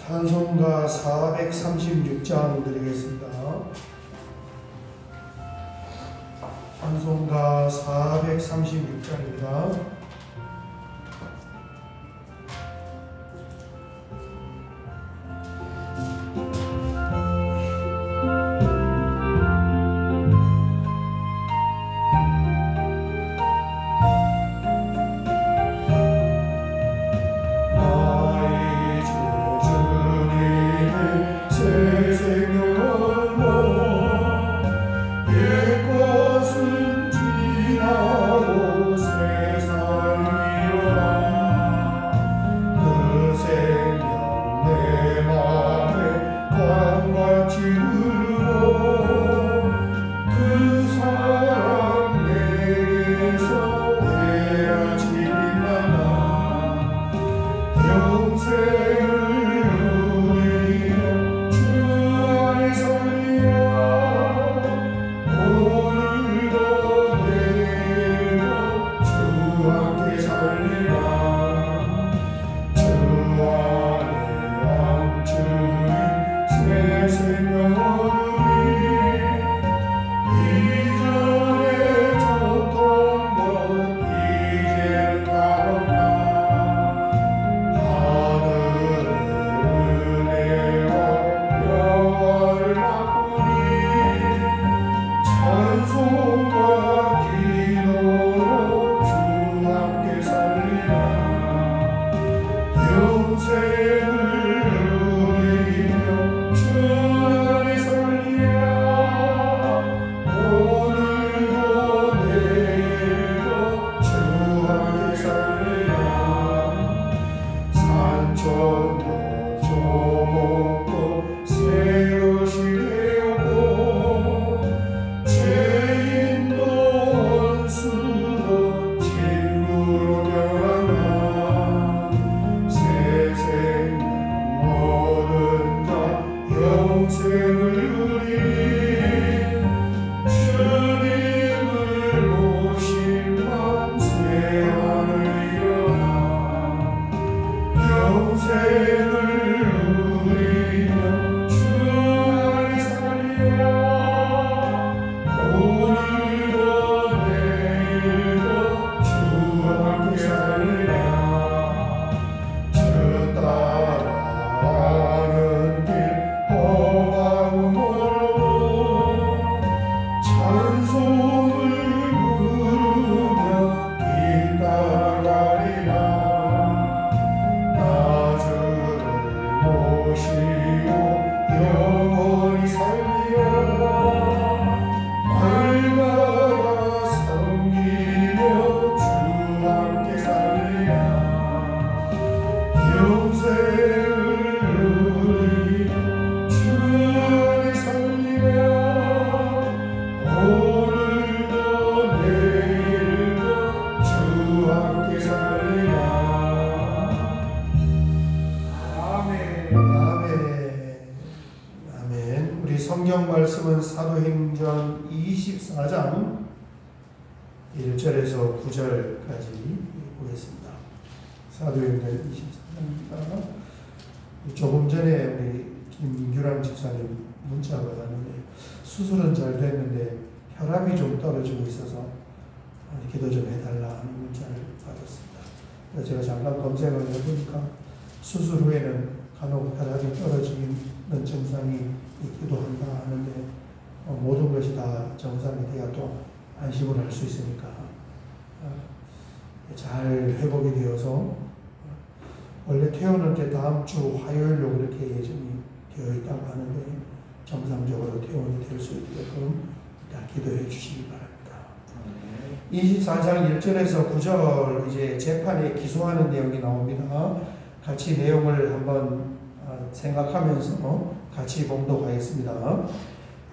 찬송가 436장 드리겠습니다. 찬송가 436장입니다. 성경 말씀은 사도행전 24장 1절에서 9절까지 보겠습니다. 사도행전 24장입니다. 조금 전에 우리 김규랑 집사님 문자 받았는데 수술은 잘 됐는데 혈압이 좀 떨어지고 있어서 기도 좀 해달라 하는 문자를 받았습니다. 그래서 제가 잠깐 검색을 해보니까 수술 후에는 간혹 혈압이 떨어지는 증상이 있기도 한다 하는데 모든 것이 다 정상이 돼야 또 안심을 할 수 있으니까 잘 회복이 되어서 원래 퇴원한테 다음 주 화요일로 그렇게 예정이 되어 있다고 하는데 정상적으로 퇴원이 될 수 있게끔 기도해 주시기 바랍니다. 24장 1절에서 9절 이제 재판에 기소하는 내용이 나옵니다. 같이 내용을 한번 생각하면서 같이 봉독하겠습니다.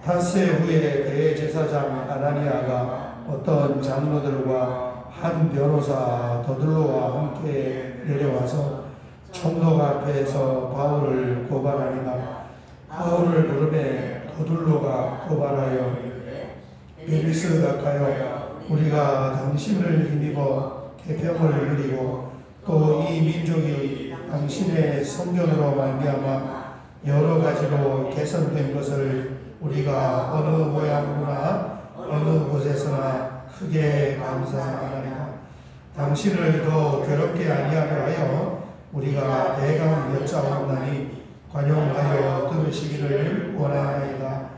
닷새 후에 대제사장 아나니아가 어떤 장로들과 한 변호사 더들로와 함께 내려와서 총독 앞에서 바울을 고발하니라. 바울을 부르매 더들로가 고발하여 베리스 각하여 우리가 당신을 힘입어 개평을 누리고 또 이 민족이 당신의 성견으로 말미암아 여러 가지로 개선된 것을 우리가 어느 모양으로나 어느 곳에서나 크게 감사하나이다. 당신을 더 괴롭게 아니하려 하여 우리가 대강 여짜옵나니 관용하여 들으시기를 원하나이다.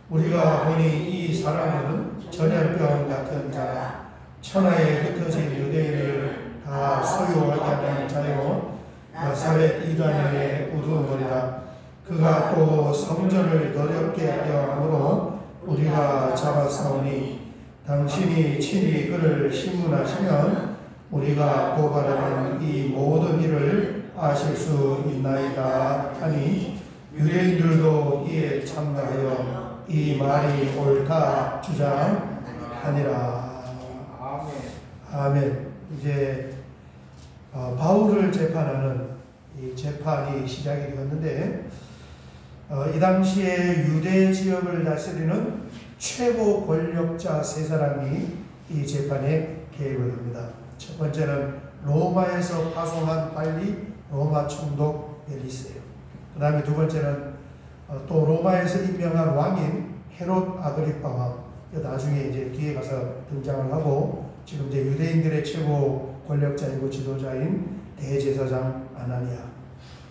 우리가 보니 이 사람은 전염병 같은 자라 천하에 흩어진 유대인을 다 소유하게 하는 자요 나사렛 이단의 우두머리라. 그가 또 성전을 더럽게 하려 함으로 우리가 잡아싸우니 당신이 친히 그를 신문하시면 우리가 고발하는 이 모든 일을 아실 수 있나이다 하니 유대인들도 이에 참가하여 이 말이 옳다 주장하니라. 아멘. 이제 바울을 재판하는 이 재판이 시작이 되었는데 이 당시에 유대 지역을 다스리는 최고 권력자 세 사람이 이 재판에 개입을 합니다. 첫 번째는 로마에서 파송한 관리 로마 총독 벨리스예요. 그 다음에 두 번째는 또 로마에서 임명한 왕인 헤롯 아그리파 왕. 나중에 이제 뒤에 가서 등장을 하고 지금 이제 유대인들의 최고 권력자이고 지도자인 대제사장 아나니아,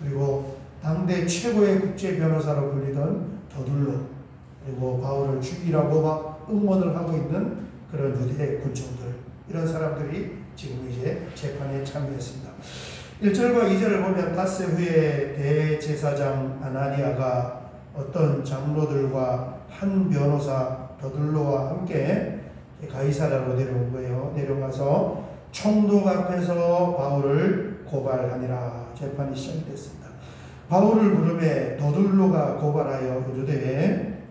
그리고 당대 최고의 국제 변호사로 불리던 더둘로, 그리고 바울을 죽이라고 막 응원을 하고 있는 그런 유대 군중들, 이런 사람들이 지금 이제 재판에 참여했습니다. 1절과 2절을 보면 닷새 후에 대제사장 아나니아가 어떤 장로들과 한 변호사 더둘로와 함께 가이사라로 내려온 거예요. 내려가서 총독 앞에서 바울을 고발하니라. 재판이 시작됐습니다. 바울을 부르매 더둘로가 고발하여 이르되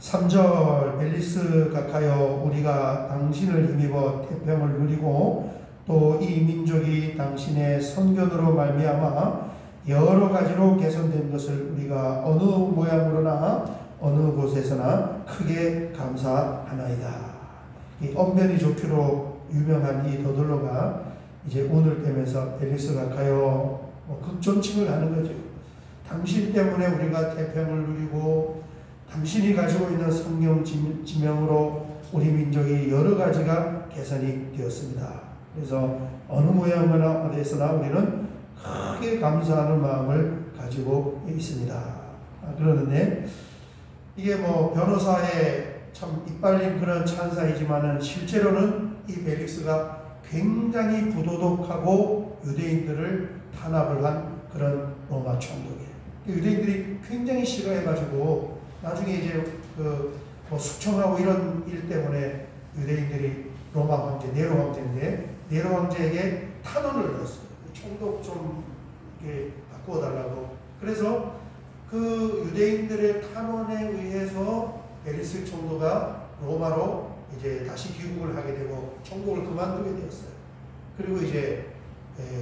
3절 벨리스가 가여 우리가 당신을 힘입어 태평을 누리고 또 이 민족이 당신의 선견으로 말미암아 여러 가지로 개선된 것을 우리가 어느 모양으로나 어느 곳에서나 크게 감사하나이다. 이 언변이 좋기로 유명한 이 더둘로가 이제 운을 떼면서 벨리스가 가여 극존칭을 하는 거죠. 당신 때문에 우리가 태평을 누리고 당신이 가지고 있는 성령 지명으로 우리 민족이 여러 가지가 개선이 되었습니다. 그래서 어느 모양이나 어디에서나 우리는 크게 감사하는 마음을 가지고 있습니다. 그러는데 이게 변호사의 참 이빨린 그런 찬사이지만은 실제로는 이 벨릭스가 굉장히 부도덕하고 유대인들을 탄압을 한 그런 로마 총독이에요. 유대인들이 굉장히 싫어해가지고 나중에 이제 숙청하고 이런 일 때문에 유대인들이 로마 황제, 네로 황제인데 네로 황제에게 탄원을 넣었어요. 총독 좀 이렇게 바꾸어 달라고. 그래서 그 유대인들의 탄원에 의해서 벨리스 총독가 로마로 이제 다시 귀국을 하게 되고 총독을 그만두게 되었어요. 그리고 이제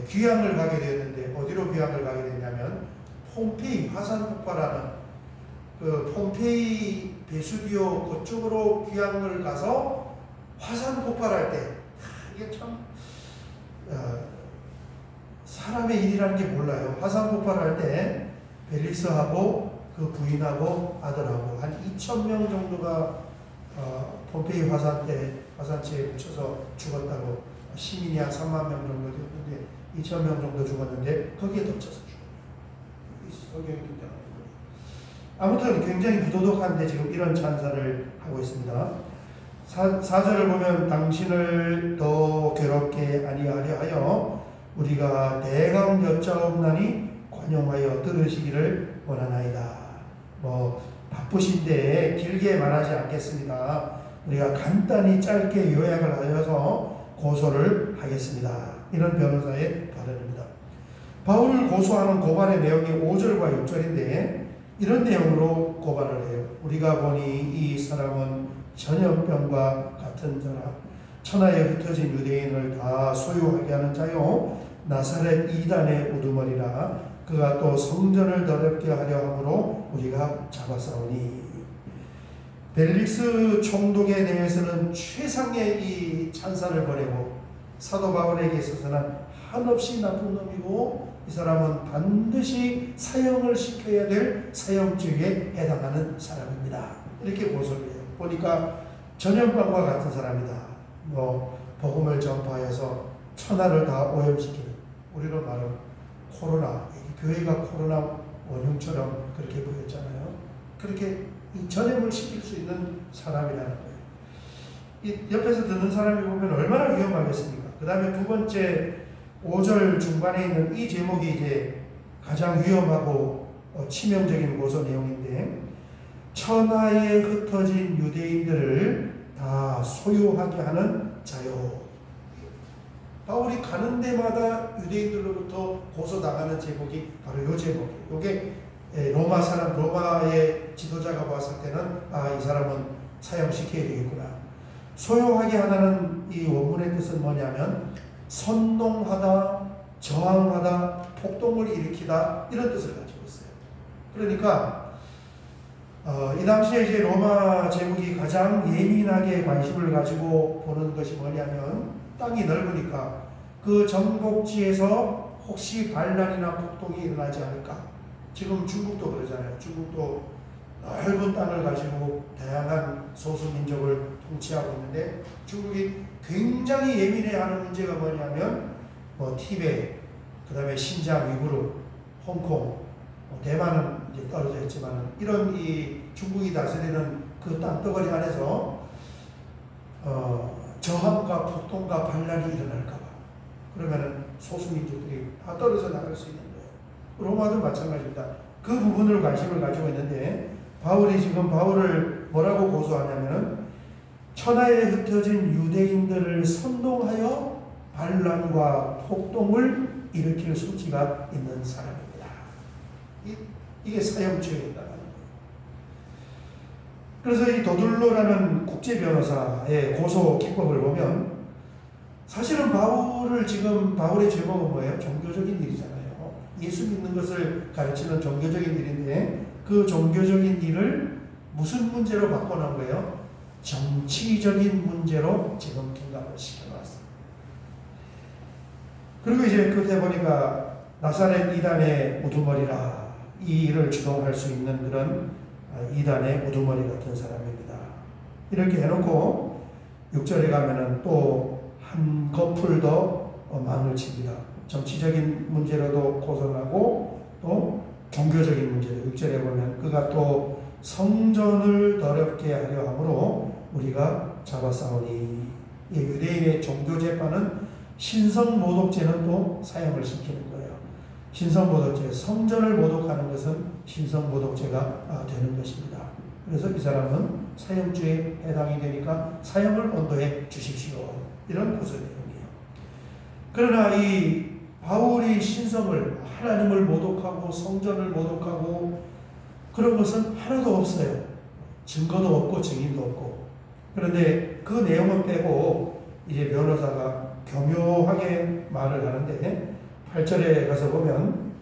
귀향을 가게 되었는데 어디로 귀향을 가게 됐냐면 폼페이 화산 폭발하는 그 폼페이 베수비오 그쪽으로 귀향을 가서 화산 폭발할 때 이게 참 사람의 일이라는 게 몰라요. 화산 폭발할 때 벨리스하고 그 부인하고 아들하고 한 2,000명 정도가 폼페이 화산체에 묻혀서 죽었다고. 시민이 한 3만 명 정도 됐는데 2,000명 정도 죽었는데 거기에 덮쳐서 죽었어요. 성경이 등장하는 거예요. 아무튼 굉장히 부도덕한데 지금 이런 찬사를 하고 있습니다. 4절을 보면 당신을 더 괴롭게 아니하려 하여 우리가 대강 여짜옵나니 관용하여 들으시기를 원하나이다. 바쁘신데 길게 말하지 않겠습니다. 우리가 간단히 짧게 요약을 하여서 고소를 하겠습니다. 이런 변호사의 발언입니다. 바울을 고소하는 고발의 내용이 5절과 6절인데 이런 내용으로 고발을 해요. 우리가 보니 이 사람은 전염병과 같은 자라 천하에 흩어진 유대인을 다 소유하게 하는 자요 나사렛 이단의 우두머리라. 그가 또 성전을 더럽게 하려 함으로 우리가 잡아싸우니. 벨릭스 총독에 대해서는 최상의 이 찬사를 보내고 사도 바울에게 있어서는 한없이 나쁜 놈이고 이 사람은 반드시 사형을 시켜야 될 사형죄에 해당하는 사람입니다. 이렇게 고소를 해요. 보니까 전염병과 같은 사람이다. 뭐 복음을 전파해서 천하를 다 오염시키는, 우리로 말하면 코로나, 교회가 코로나 원흉처럼 그렇게 보였잖아요. 그렇게 전염을 시킬 수 있는 사람이라는 거예요. 이 옆에서 듣는 사람이 보면 얼마나 위험하겠습니까? 그 다음에 두 번째 5절 중반에 있는 이 제목이 이제 가장 위험하고 치명적인 고소 내용인데, 천하에 흩어진 유대인들을 다 소유하게 하는 자요. 바울이 가는 데마다 유대인들로부터 고소당하는 제목이 바로 이 제목이에요. 이게 로마 사람, 로마의 지도자가 봤을 때는 이 사람은 사형시켜야 되겠구나. 소유하게 하다는 이 원문의 뜻은 뭐냐면 선동하다, 저항하다, 폭동을 일으키다, 이런 뜻을 가지고 있어요. 그러니까 이 당시에 이제 로마 제국이 가장 예민하게 관심을 가지고 보는 것이 뭐냐면, 땅이 넓으니까 그 정복지에서 혹시 반란이나 폭동이 일어나지 않을까. 지금 중국도 그러잖아요. 중국도 넓은 땅을 가지고 다양한 소수민족을 통치하고 있는데, 중국이 굉장히 예민해하는 문제가 뭐냐면 티베트, 그 다음에 신장 위구르, 홍콩, 대만은 이제 떨어져 있지만, 이런 이 중국이 다스리는 그 땅덩어리 안에서 저항과 폭동과 반란이 일어날까봐, 그러면은 소수민족들이 다 떨어져 나갈 수 있는 거예요. 로마도 마찬가지입니다. 그 부분을 관심을 가지고 있는데, 바울이 지금 바울을 뭐라고 고소하냐면은 천하에 흩어진 유대인들을 선동하여 반란과 폭동을 일으킬 소지가 있는 사람입니다. 이게 사형죄에 해당하는 거예요. 그래서 이 도둘로라는 국제 변호사의 고소 기법을 보면, 사실은 바울의 제목은 뭐예요? 종교적인 일이잖아요. 예수 믿는 것을 가르치는 종교적인 일인데, 그 종교적인 일을 무슨 문제로 바꿔놓은 거예요? 정치적인 문제로 지금 경감을 시켜놨습니다. 그리고 이제 그때 보니까 나사렛 이단의 우두머리라, 이 일을 주동할 수 있는 그런 이단의 우두머리 같은 사람입니다. 이렇게 해놓고 6절에 가면은 또 한 거풀 더 망을 칩니다. 정치적인 문제로도 고소하고 또 종교적인 문제로 6절에 보면 그가 또 성전을 더럽게 하려 함으로 우리가 잡아싸우니, 유대인의 종교재판은 신성모독죄는 또 사형을 시키는 거예요. 신성모독죄, 성전을 모독하는 것은 신성모독죄가 되는 것입니다. 그래서 이 사람은 사형죄에 해당이 되니까 사형을 언도해 주십시오, 이런 고소 내용이에요. 그러나 이 바울이 신성을, 하나님을 모독하고 성전을 모독하고 그런 것은 하나도 없어요. 증거도 없고 증인도 없고. 그런데 그 내용은 빼고 이제 변호사가 교묘하게 말을 하는데, 8절에 가서 보면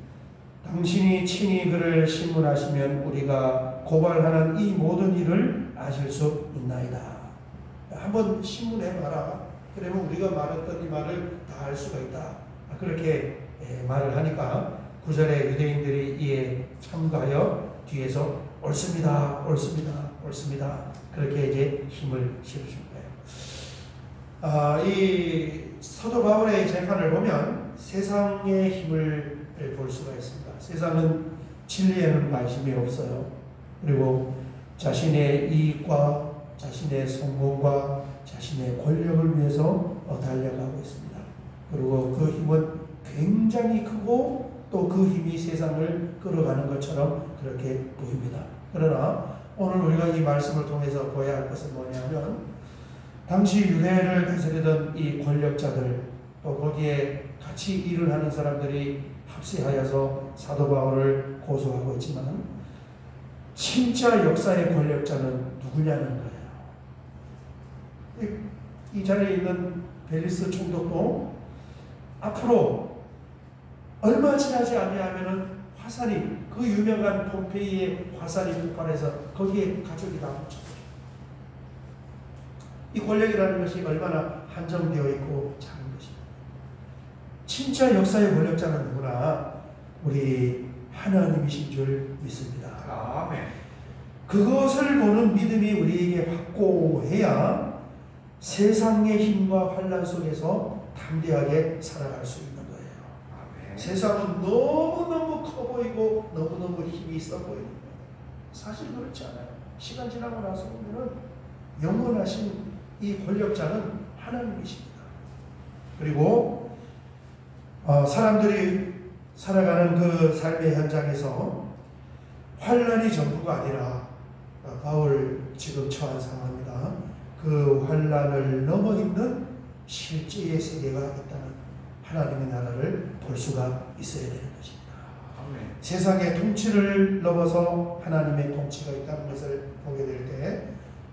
당신이 친히 그를 신문하시면 우리가 고발하는 이 모든 일을 아실 수 있나이다. 한번 신문해봐라. 그러면 우리가 말했던 이 말을 다 알 수가 있다. 그렇게 말을 하니까 9절에 유대인들이 이에 참가하여 뒤에서 옳습니다, 옳습니다, 옳습니다, 그렇게 이제 힘을 실어준 거예요. 이 사도 바울의 재판을 보면 세상의 힘을 볼 수가 있습니다. 세상은 진리에는 관심이 없어요. 그리고 자신의 이익과 자신의 성공과 자신의 권력을 위해서 달려가고 있습니다. 그리고 그 힘은 굉장히 크고 또 그 힘이 세상을 끌어가는 것처럼 그렇게 보입니다. 그러나 오늘 우리가 이 말씀을 통해서 보아야 할 것은 뭐냐면, 당시 유대를 다스리던 이 권력자들, 또 거기에 같이 일을 하는 사람들이 합세하여서 사도 바울을 고소하고 있지만, 진짜 역사의 권력자는 누구냐는 거예요. 이 자리에 있는 벨리스 총독도 앞으로 얼마 지나지 아니하면은 화산이, 그 유명한 폼페이의 화산이 폭발해서 거기에 가족이 다 묻혀버려요. 이 권력이라는 것이 얼마나 한정되어 있고 작은 것입니다. 진짜 역사의 권력자는 누구나 우리 하나님이신 줄 믿습니다. 아멘. 그것을 보는 믿음이 우리에게 확고해야 세상의 힘과 환난 속에서 담대하게 살아갈 수 있는 거예요. 아멘. 세상은 너무너무 커 보이고 너무너무 힘이 있어 보이는 거예요. 사실 그렇지 않아요. 시간 지나고 나서 보면은 영원하신 이 권력자는 하나님이십니다. 그리고 사람들이 살아가는 그 삶의 현장에서 환난이 전부가 아니라 바울 지금 처한 상황입니다. 그 환난을 넘어 있는 실제의 세계가 있다는 하나님의 나라를 볼 수가 있어야 되는 것입니다. 아멘. 세상의 통치를 넘어서 하나님의 통치가 있다는 것을 보게 될 때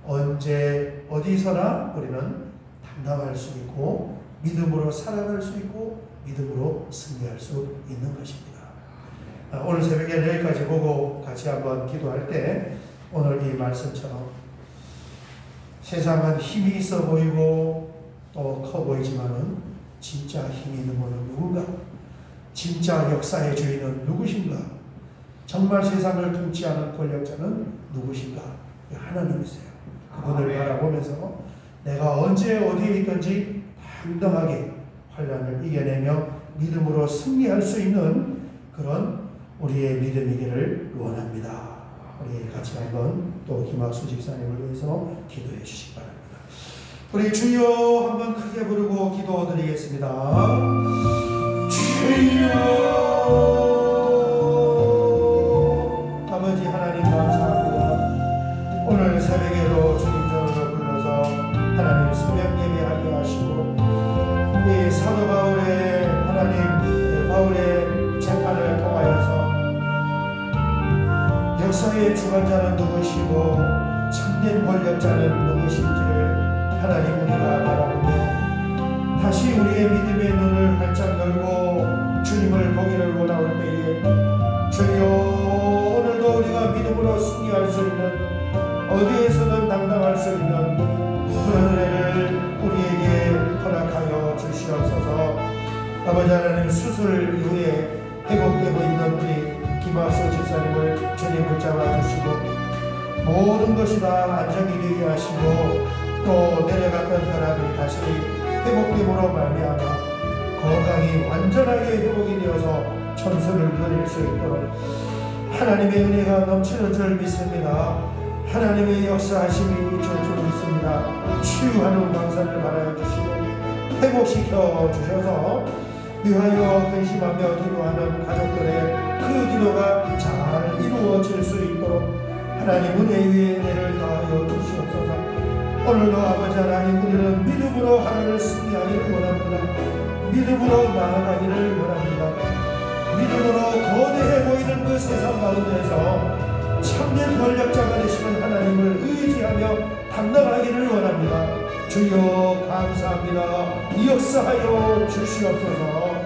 언제 어디서나 우리는 담당할 수 있고 믿음으로 살아갈 수 있고 믿음으로 승리할 수 있는 것입니다. 오늘 새벽에 여기까지 보고 같이 한번 기도할 때 오늘 이 말씀처럼 세상은 힘이 있어 보이고 또 커 보이지만은 진짜 힘이 있는 분은 누군가? 진짜 역사의 주인은 누구신가? 정말 세상을 통치하는 권력자는 누구신가? 하나님이세요. 그분을 바라보면서 내가 언제 어디에 있든지 당당하게 환난을 이겨내며 믿음으로 승리할 수 있는 그런 우리의 믿음이기를 원합니다. 우리 같이 한번 또 김학수 집사님을 위해서 기도해 주시기 바랍니다. 우리 주여 한번 크게 부르고 기도드리겠습니다. 주여 아버지 하나님 감사합니다. 오늘 새벽에도 주님 전으로 불러서 하나님 새벽 예배하게 하시고 이 사도 바울의 하나님 바울의 재판을 통하여서 역사의 주관자는 누구시고 참된 권력자는 누구신지를 하나님 우리가 바라보며 다시 우리의 믿음의 눈을 활짝 열고 주님을 보기를 원하올 때에 주여 오늘도 우리가 믿음으로 승리할 수 있는 어디에서든 당당할 수 있는 그런 은혜를 우리에게 허락하여 주시옵소서. 아버지 하나님 수술 이후에 회복되고 있는 우리 김학수 집사님을 주님 붙잡아 주시고 모든 것이 다 안정이 되게 하시고 또 내려갔던 혈압이 다시 회복됨으로 말미암아 건강이 완전하게 회복이 되어서 천수를 누릴 수 있도록 하나님의 은혜가 넘치는 줄 믿습니다. 하나님의 역사하심이 있을 줄 믿습니다. 치유하는 광산을 바라여 주시고 회복시켜 주셔서 위하여 근심하며 기도하는 가족들의 그 기도가 잘 이루어질 수 있도록 하나님 은혜 위에 은혜를 더하여 주시옵소서. 오늘도 아버지 하나님 우리는 믿음으로 하나님을 승리하기를 원합니다. 믿음으로 나아가기를 원합니다. 믿음으로 거대해 보이는 그 세상 가운데서 참된 권력자가 되시는 하나님을 의지하며 담당하기를 원합니다. 주여 감사합니다. 역사하여 주시옵소서.